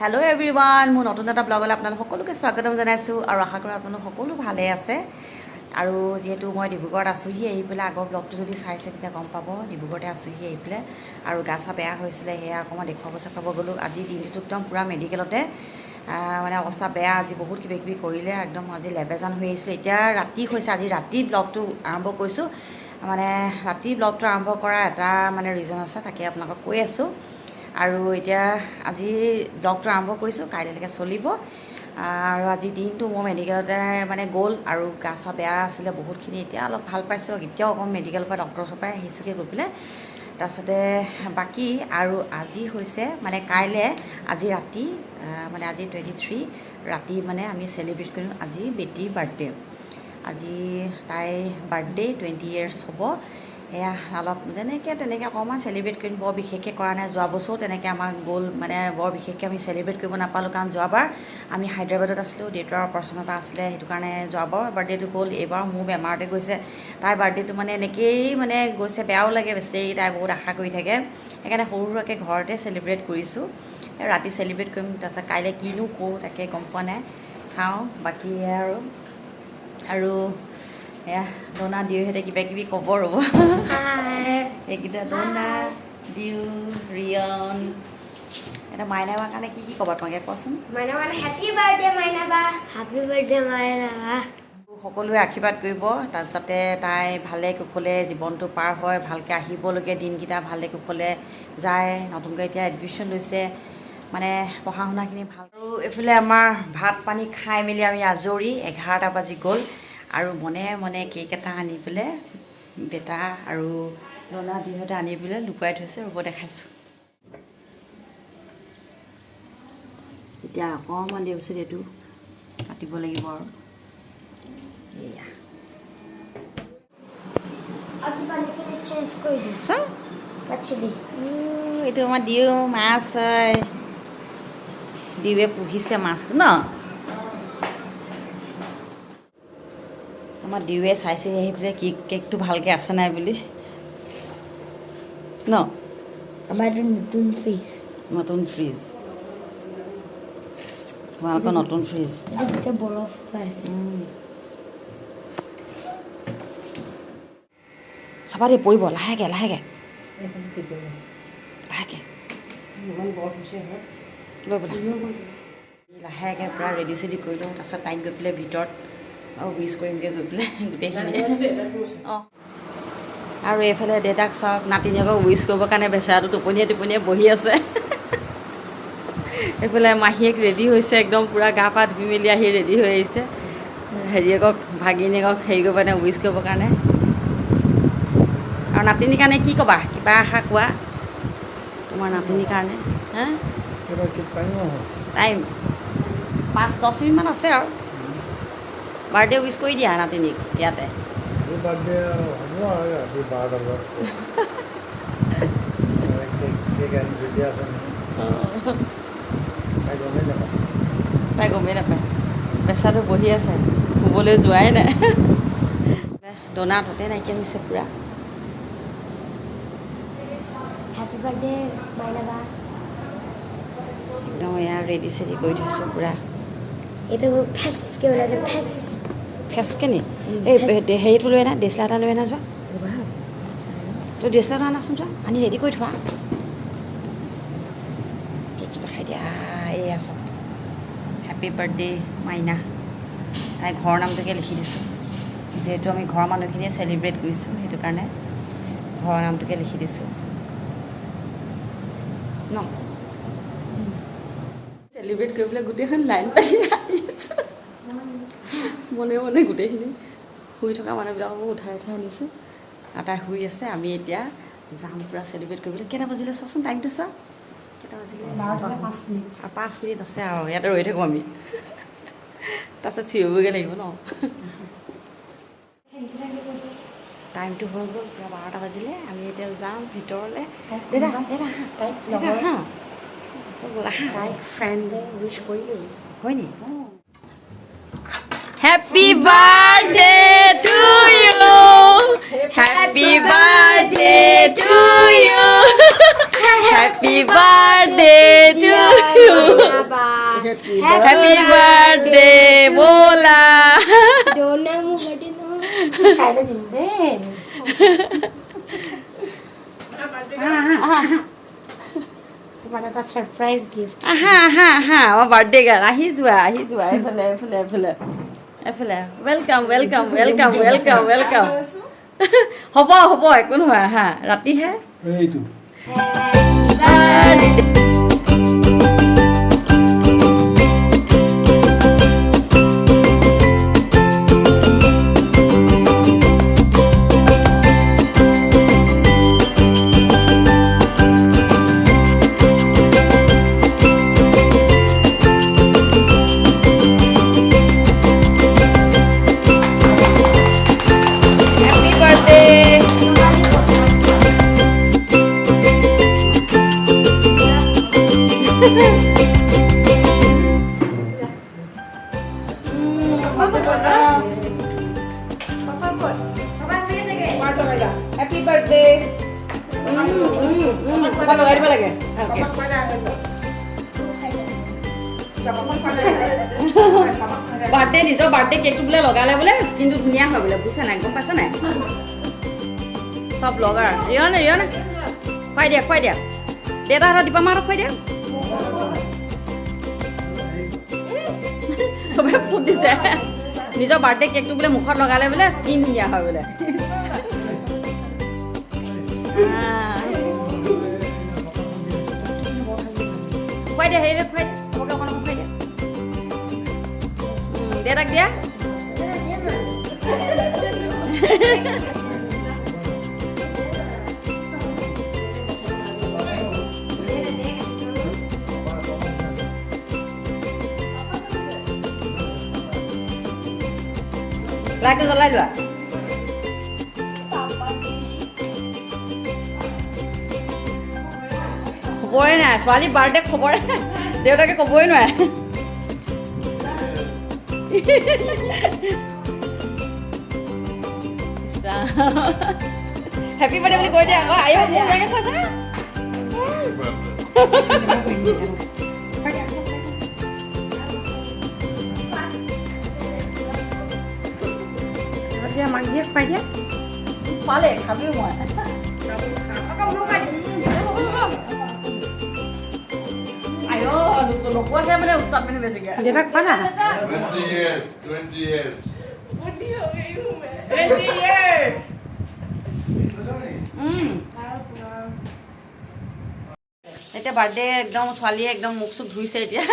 Hello' everyone, মোৰ নতুন এটা ব্লগলৈ আপোনালোক সকলোকে স্বাগতম জনাইছোঁ আৰু আশা কৰোঁ আপোনালোক সকলো ভালে আছে। আৰু যিহেতু মই ডিব্ৰুগড়ত আছোঁহি আহি পেলাই আগৰ ব্লগটো যদি চাইছে তেতিয়া গম পাব ডিব্ৰুগড়তে আছোঁহি আহি পেলাই আৰু গা চা বেয়া হৈছিলে, সেয়া অকণমান দেখুৱাব গ'লোঁ। আজি দিনটোত একদম পূৰা মেডিকেলতে মানে অৱস্থা বেয়া। আজি বহুত কিবাকিবি কৰিলে, একদম আজি লেবেজান হৈ আহিছিলোঁ। এতিয়া ৰাতি হৈছে, আজি ৰাতি ব্লগটো আৰম্ভ কৰিছোঁ। মানে ৰাতি ব্লগটো আৰম্ভ কৰা এটা মানে ৰিজন আছে, তাকে আপোনালোকক কৈ আছোঁ। আৰু এতিয়া আজি ব্লগটো আৰম্ভ কৰিছোঁ, কাইলৈলৈকে চলিব। আৰু আজি দিনটো মই মেডিকেলতে মানে গ'ল আৰু গা চা বেয়া আছিলে বহুতখিনি। এতিয়া অলপ ভাল পাইছোঁ, এতিয়াও অকণ মেডিকেলৰ পৰা ডক্টৰৰ ওচৰৰ পৰাই আহিছোঁগৈ গৈ পেলাই। তাৰপিছতে বাকী আৰু আজি হৈছে মানে কাইলৈ আজি ৰাতি মানে আজি 23 ৰাতি মানে আমি চেলিব্ৰেট কৰিম আজি বেটীৰ বাৰ্থডে'। আজি তাইৰ বাৰ্থডে' 20 years হ'ব। এয়া অলপ যেনেকৈ তেনেকৈ অকণমান চেলিব্ৰেট কৰিম, বৰ বিশেষকৈ কৰা নাই। যোৱা বছৰো তেনেকৈ আমাৰ গ'ল, মানে বৰ বিশেষকৈ আমি চেলিব্ৰেট কৰিব নাপালোঁ, কাৰণ যোৱাবাৰ আমি হায়দৰাবাদত আছিলোঁ, দেউতাৰ অপাৰেশ্যন এটা আছিলে, সেইটো কাৰণে যোৱাবাৰ বাৰ্থডেটো গ'ল। এইবাৰ মোৰ বেমাৰতে গৈছে। তাইৰ বাৰ্থডেটো মানে এনেকৈয়ে মানে গৈছে, বেয়াও লাগে বেছি, তাই বহুত আশা কৰি থাকে। সেইকাৰণে সৰু সুৰাকৈ ঘৰতে চেলিব্ৰেট কৰিছোঁ। ৰাতি চেলিব্ৰেট কৰিম, তাৰপিছত কাইলৈ কিনো কৰোঁ তাকে গম পোৱা নাই, চাওঁ। বাকী আৰু এয়া দনা দিওঁহঁতে কিবা কিবি ক'ব, ৰ'ব। এইকেইটা দনা দিও, ৰিয়ন, এটা মাইনা বাৰ কাৰণে কি ক'বা তোমালোকে কোৱাচোন? মাইনা মানে হেপী বাৰ্থডে মাইনা বা, হেপী বাৰ্থডে মাইনা বা। সকলোৱে আশীৰ্বাদ কৰিব তাত, যাতে তাই ভালে কুশলে জীৱনটো পাৰ হয়, ভালকৈ আহিবলগীয়া দিনকেইটা ভালে কুশলে যায়। নতুনকৈ এতিয়া এডমিশ্যন লৈছে, মানে পঢ়া শুনাখিনি ভাল। আৰু এইফালে আমাৰ ভাত পানী খাই মেলি আমি আজৰি, 11টা বাজি গ'ল। আৰু মনে মনে কেক এটা আনি পেলাই বেটা আৰু দনা দিহঁতে আনি পেলাই লুকুৱাই থৈছে, ৰ'ব দেখাইছোঁ। এতিয়া অকণমান দেৰি পিছত এইটো কাটিব লাগিব আৰু এয়া এইটো আমাৰ দিও মাছ হয়, দিৱে পুহিছে মাছটো ন। আমাৰ দিৱে চাইছে আহি পেলাই কেকটো ভালকৈ আছে নাই বুলি ন। আমাৰ এইটো নতুন ফ্ৰিজ, তোমালোকৰ নতুন ফ্ৰিজ, গোটেই বৰফ হৈ আছে। চাবা দেই, পৰিব লাহেকৈ লাহেকৈ লৈ পেলাই লাহেকৈ পূৰা ৰেডি চেডি কৰি লওঁ। তাৰপিছত তাইক গৈ পেলাই ভিতৰত আৰু উইচ কৰিমগৈ গৈ পেলাই গোটেইখিনি। অঁ, আৰু এইফালে দেউতাক চাওক, নাতিনীয়েকক উইচ কৰিবৰ কাৰণে বেচেৰাটো টোপনিয়াই টোপনিয়াই বহি আছে। এইফালে মাহীয়েক ৰেডি হৈছে, একদম পূৰা গা পা ধুই মেলি আহি ৰেডি হৈ আহিছে হেৰিয়েকক ভাগিনীয়েকক হেৰি কৰিব কাৰণে, উইচ কৰিবৰ কাৰণে। আৰু নাতিনীৰ কাৰণে কি ক'বা, কিবা আশা কোৱা তোমাৰ নাতিনীৰ কাৰণে? হা, টাইম 5-10 মিনিটমান আছে আৰু বাৰ্থডে উইচ কৰি দিয়া নাতিনীক ইয়াতে। তাই গমেই নাপায়, বেচাটো বহি আছে, শুবলৈ যোৱাই নাই। দনা ততে নাইকিয়া হৈছে পূৰা। হেপী বাৰ্থডে মাইনা বা। একদম এয়া ৰেডি চেডি কৰি থৈছোঁ পূৰা। এইটো ফেচকৈ ওলাইছে, ফেচকৈ নি? এই হেৰিটো লৈ আনা, ডেচলা এটা লৈ আনা যোৱা। তই ডেচলা এটা আনাচোন যোৱা, আনি ৰেডি কৰি থোৱা। কেকটো খাই দিয়া। এইয়া চব হেপী বাৰ্থডে মাইনা। তাই ঘৰৰ নামটোকে লিখি দিছোঁ, যিহেতু আমি ঘৰৰ মানুহখিনিয়ে চেলিব্ৰেট কৰিছোঁ, সেইটো কাৰণে ঘৰৰ নামটোকে লিখি দিছোঁ ন। চেলিব্ৰেট কৰিবলৈ গোটেইখন লাইন পাতি আহিছোঁ, মনে মনে গোটেইখিনি শুই থকা মানুহবিলাককো উঠাই আনিছোঁ। আৰু তাই শুই আছে, আমি এতিয়া যাম পূৰা চেলিব্ৰেট কৰিবলৈ। কেইটা বাজিলে চোৱাচোন, টাইমটো চোৱা, কেইটা বাজিলে? 5 মিনিট আছে আৰু ইয়াতে ৰৈ থাকোঁ আমি। তাৰপিছত চিঞৰিবগৈ লাগিব ন। টাইমটো হৈ গ'ল, পূৰা 12টা বাজিলে। আমি এতিয়া যাম ভিতৰলৈ। দাদা দাদা হা তাইক ফ্ৰেণ্ডে উইচ কৰিলে হয় নি? Happy birthday to you, happy birthday to you, Happy birthday to you. Happy birthday, Bola. Don't know birthday no. Kaila din din. তোমাৰ এটা সাৰপ্ৰাইজ গিফট আমাৰ বাৰ্থডে গান আহি যোৱা এইফালে ৱেলকাম হ'ব একো নহয় আহা ৰাতিহে এইটো Happy birthday. Happy birthday. Kapan lagi apa lagi? Birthday নিজৰ বাৰ্থডে কেকটো বোলে লগালে বোলে স্কিনটো ধুনীয়া হয় বোলে বুজিছা নাই গম পাইছা নাই চব লগাৰ ৰিয়ন খুৱাই দিয়া দেউতা হাতত দিবা মাহঁতক খুৱাই দিয়া চবে ফুট দিছে নিজৰ বাৰ্থডে কেকটো বোলে মুখত লগালে বোলে স্কিন ধুনীয়া হয় বোলে খুৱাই দিয়া হেৰি খুৱাই দিয়া চবকে অকণ খুৱাই দিয়া দেউতাক দিয়া লাইটটো জ্বলাই লোৱা খবৰে নাই ছোৱালী বাৰ্থডে খবৰে নাই দেউতাকে ক'বই নোৱাৰে হেপী বাৰ্থডে বুলি কৈ দিয়া আকৌ আই মোৰ লাগে থৈছা আমাক গিফট পাই দিয়া পালে খাবিও মই আইঅ নোপোৱাছে মানে উস্তাদ মানে বেছিকে দেউতাক খোৱা না 20 years. এতিয়া বাৰ্থডে একদম ছোৱালীয়ে একদম মুখ চুখ ধুইছে এতিয়া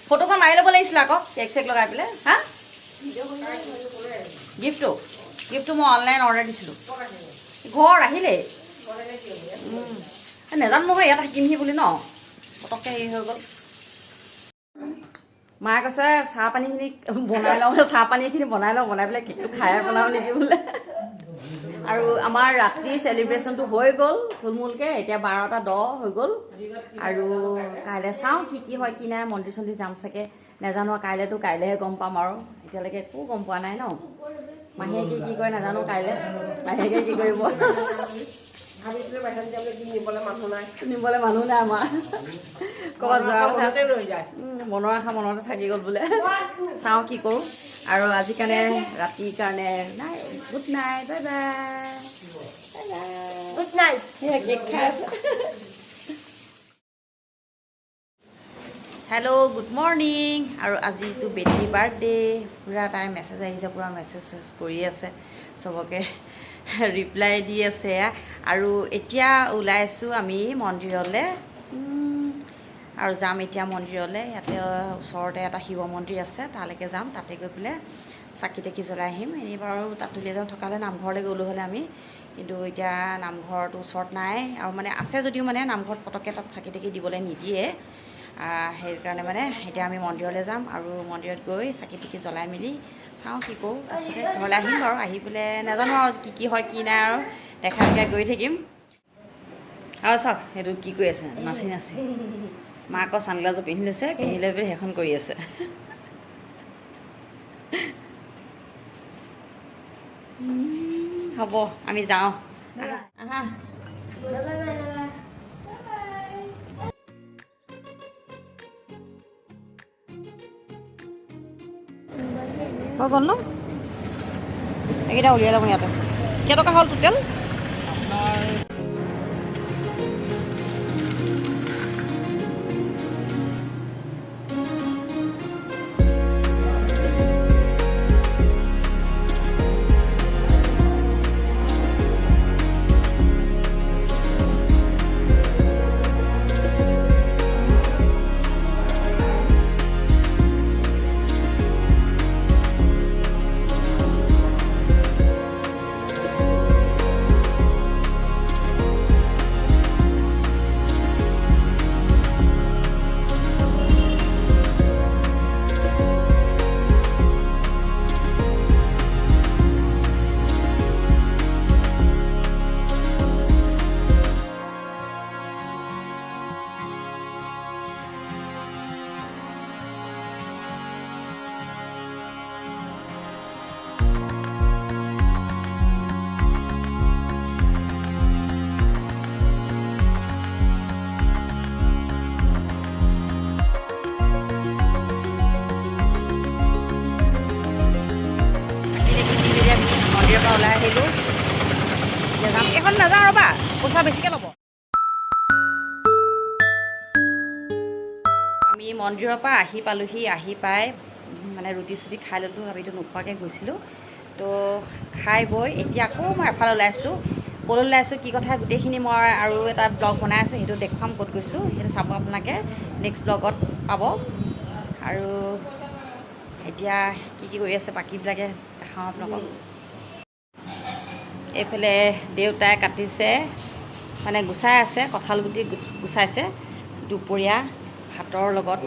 ফটোখন মাৰি ল'ব লাগিছিলে আকৌ কেক চেক লগাই পেলাই হা গিফ্টটো মই অনলাইন অৰ্ডাৰ দিছিলোঁ ঘৰ আহিলেই নেজানো নহয় ইয়াত থাকিমহি বুলি ন পটককৈ হেৰি হৈ গ'ল মায়ে কৈছে চাহ পানীখিনি বনাই লওঁ চাহ পানীখিনি বনাই পেলাই কেকটো খাই পেলাওঁ নেকি বোলে আৰু আমাৰ ৰাতিৰ চেলিব্ৰেশ্যনটো হৈ গ'ল থুলমূলকৈ এতিয়া 12:10 হৈ গ'ল আৰু কাইলৈ চাওঁ কি হয় কি নাই মন্দিৰ চন্দিৰ যাম চাগে নাজানো কাইলৈহে গম পাম আৰু এতিয়ালৈকে একো গম পোৱা নাই ন মাহীয়ে কি কৰে নাজানো কাইলৈ মাহীয়েকে কি কৰিব নিবলৈ মানুহ নাই আমাৰ ক'ৰবাত যোৱা কথা মনৰ আশা মনতে থাকি গ'ল বোলে চাওঁ কি কৰোঁ আৰু আজি কাৰণে ৰাতিৰ কাৰণে নাই good night bye bye Good night. সেয়া কেক খাই আছে হেল্ল' গুড মৰ্ণিং আৰু আজিতো বেটীৰ বাৰ্থডে পূৰা তাইৰ মেছেজ আহিছে পূৰা মেছেজ কৰি আছে চবকে ৰিপ্লাই দি আছে আৰু এতিয়া ওলাইছোঁ আমি মন্দিৰলৈ আৰু যাম এতিয়া মন্দিৰলৈ ইয়াতে ওচৰতে এটা শিৱ মন্দিৰ আছে তালৈকে যাম তাতে গৈ পেলাই চাকি তাকি জ্বলাই আহিম এনেই বাৰু তাতুলি এজন থকালে নামঘৰলৈ গ'লোঁ হ'লে আমি কিন্তু এতিয়া নামঘৰটো ওচৰত নাই আৰু মানে আছে যদিও মানে নামঘৰত পটককৈ তাত চাকি তাকি দিবলৈ নিদিয়ে সেইকাৰণে মানে এতিয়া আমি মন্দিৰলৈ যাম আৰু মন্দিৰত গৈ চাকি তাকি জ্বলাই মেলি চাওঁ কি কৰোঁ তাৰপিছতে ঘৰলৈ আহিম বাৰু আহি পেলাই নাজানো আৰু কি হয় কি নাই আৰু দেখাই গৈ থাকিম আৰু চাওক সেইটো কি কৰি আছে নাচি মাকৰ ছানগ্লাছযোৰ পিন্ধি লৈছে পিন্ধি লৈ পেলাই সেইখন কৰি আছে হ'ব আমি যাওঁ আহা হৈ গ'ল ন এইকেইটা উলিয়াই ল'ম ইয়াতে কেইটকা হ'ল টোটেল মন্দিৰৰ পৰা ওলাই আহিলোঁ এতিয়া যাম এইখন নাযাওঁ ৰ'বা পইচা বেছিকৈ ল'ব আমি মন্দিৰৰ পৰা আহি পালোঁহি আহি পাই মানে ৰুটি চুটি খাই ল'লোঁ আমিতো নোখোৱাকৈ গৈছিলোঁ তো খাই বৈ এতিয়া আকৌ মই এফালে ওলাইছোঁ ক'লৈ ওলাইছোঁ কি কথা গোটেইখিনি মই আৰু এটা ব্লগ বনাই আছোঁ সেইটো দেখুৱাম ক'ত গৈছোঁ সেইটো চাব আপোনালোকে নেক্সট ব্লগত পাব আৰু এতিয়া কি কি কৰি আছে বাকীবিলাকে দেখাওঁ আপোনালোকক এইফালে দেউতাই কাটিছে মানে গুচাই আছে কঁঠাল গুটি গুচাইছে দুপৰীয়া ভাতৰ লগত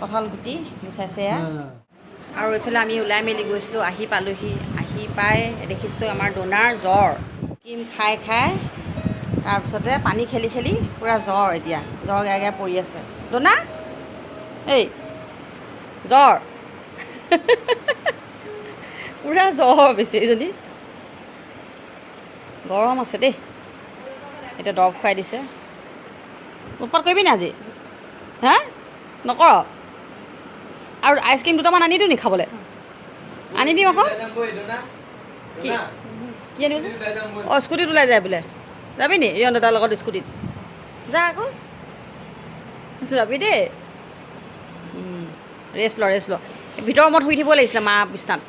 কঁঠাল গুটি গুচাইছে আৰু এইফালে আমি ওলাই মেলি গৈছিলোঁ আহি পালোঁহি আহি পাই দেখিছোঁ আমাৰ ডোনাৰ জ্বৰ ক্ৰীম খাই খাই তাৰপিছতে পানী খেলি খেলি পূৰা জ্বৰ এতিয়া জ্বৰ গাই গাই পৰি আছে ডোনা এই জ্বৰ পূৰা জ্বৰ বেছি এইজনী গৰম আছে দেই এতিয়া দৰৱ খুৱাই দিছে উৎপাত কৰিবি নে আজি হা নকৰ আৰু আইচক্ৰীম দুটামান আনি দিওঁ নি খাবলৈ আনি দিম আকৌ কি কি আনিব অঁ স্কুটিত ওলাই যায় বোলে যাবি নি ৰিয়ন দাদাৰ লগত স্কুটিত যা আকৌ যাবি দেই ৰেষ্ট ল ভিতৰৰ ৰুমত শুই থাকিব লাগিছিলে মা বিছনাত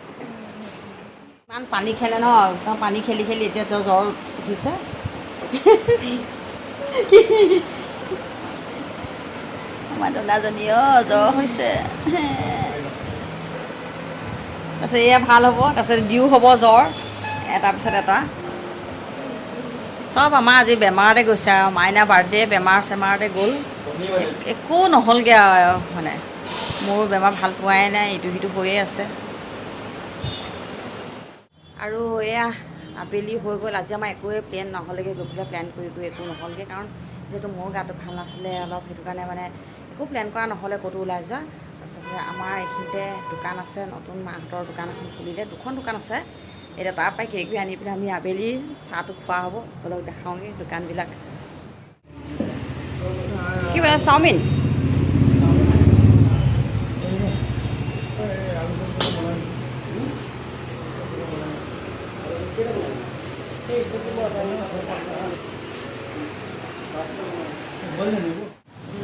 ইমান পানী খেলে ন একদম পানী খেলি খেলি এতিয়া তেওঁ জ্বৰ উঠিছে আমাৰ দাদাজনী জ্বৰ হৈছে তাৰপিছত এয়া ভাল হ'ব তাৰপিছত দিও হ'ব জ্বৰ এটাৰ পিছত এটা চব আমাৰ আজি বেমাৰতে গৈছে আৰু মাইনা বাৰ্থডে বেমাৰ চেমাৰতে গ'ল একো নহ'লগৈ আৰু মানে মোৰ বেমাৰ ভাল পোৱাই নাই ইটো সিটো হৈয়ে আছে আৰু এয়া আবেলি হৈ গ'ল আজি আমাৰ একোৱে প্লেন নহ'লেগৈ গৈ পেলাই প্লেন কৰি একো নহ'লগৈ কাৰণ যিহেতু মোৰ গাটো ভাল নাছিলে অলপ সেইটো কাৰণে মানে একো প্লেন কৰা নহ'লে ক'তো ওলাই যোৱা তাৰপিছতে আমাৰ এইখিনিতে দোকান আছে নতুন মাহঁতৰ দোকান এখন খুলিলে দুখন দোকান আছে এতিয়া তাৰ পৰাই কিবা কিবি আনি পেলাই আমি আবেলি চাহটো খোৱা হ'ব অলপ দেখাওঁগৈ দোকানবিলাক কি মানে চাওমিন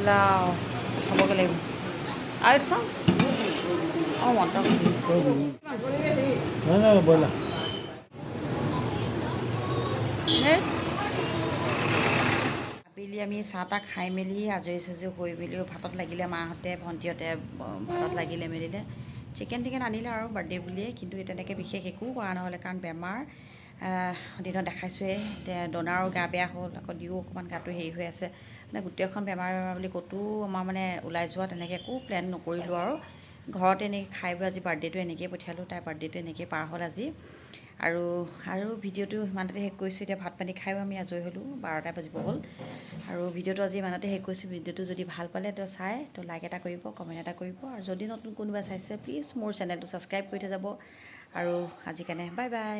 লাও খাবগৈ লাগিব আৰু এইটো চাওঁ অঁ মটৰ আবেলি আমি চাহ তাহ খাই মেলি আজৰি চাজৰি হৈ মেলিও ভাতত লাগিলে মাহঁতে ভণ্টিহঁতে ভাতত লাগিলে মেলিলে চিকেন টিকেন আনিলে আৰু বাৰ্থডে বুলিয়ে কিন্তু তেনেকৈ বিশেষ একো কৰা নহ'লে কাৰণ বেমাৰ দিনত দেখাইছোঁৱে এতিয়া ডনাৰো গা বেয়া হ'ল আকৌ দিও অকণমান গাটো হেৰি হৈ আছে মানে গোটেইখন বেমাৰ বুলি ক'তো আমাৰ মানে ওলাই যোৱা তেনেকৈ একো প্লেন নকৰিলোঁ আৰু ঘৰতে এনেকৈ খাই বৈ আজি বাৰ্থডেটো এনেকৈয়ে পঠিয়ালোঁ তাইৰ বাৰ্থডেটো এনেকৈয়ে পাৰ হ'ল আজি আৰু ভিডিঅ'টো ইমানতে শেষ কৰিছোঁ এতিয়া ভাত পানী খাইও আমি আজৰি হ'লোঁ 12টা বাজিব হ'ল আৰু ভিডিঅ'টো আজি ইমানতে শেষ কৰিছোঁ ভিডিঅ'টো যদি ভাল পালে তো চাই তো লাইক এটা কৰিব কমেণ্ট এটা কৰিব আৰু যদি নতুন কোনোবা চাইছে প্লিজ মোৰ চেনেলটো ছাবস্ক্ৰাইব কৰি থৈ যাব আৰু আজি কাৰণে বাই বাই